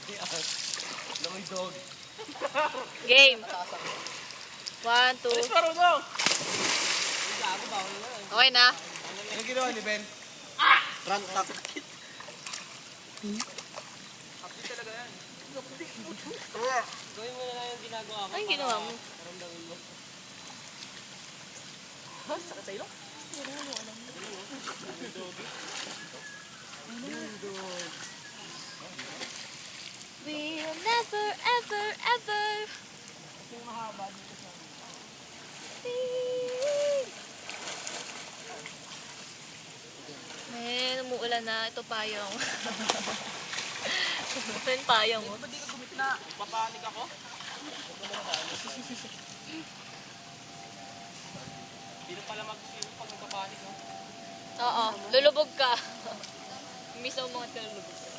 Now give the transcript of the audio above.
Loy dog. Game. 1, 2. Marunong! Okay na? Ano ginawa ni Ben? Run tap. Happy talaga yan. Gawin mo na lang yung ginagawa ko. Ano yung ginawa mo? Maramdamin mo. Ha? Sakit sa ilong? We'll never, ever, ever. Yung mahaba dito sa Men, umuulan na. Ito payong. Ito yung payong mo. ba't di ka gumitna? Papanik ako? Hindi na pala mag-swim pag nagpapanik, no? Oo, lulubog ka. Miss mo mga lulubog ka.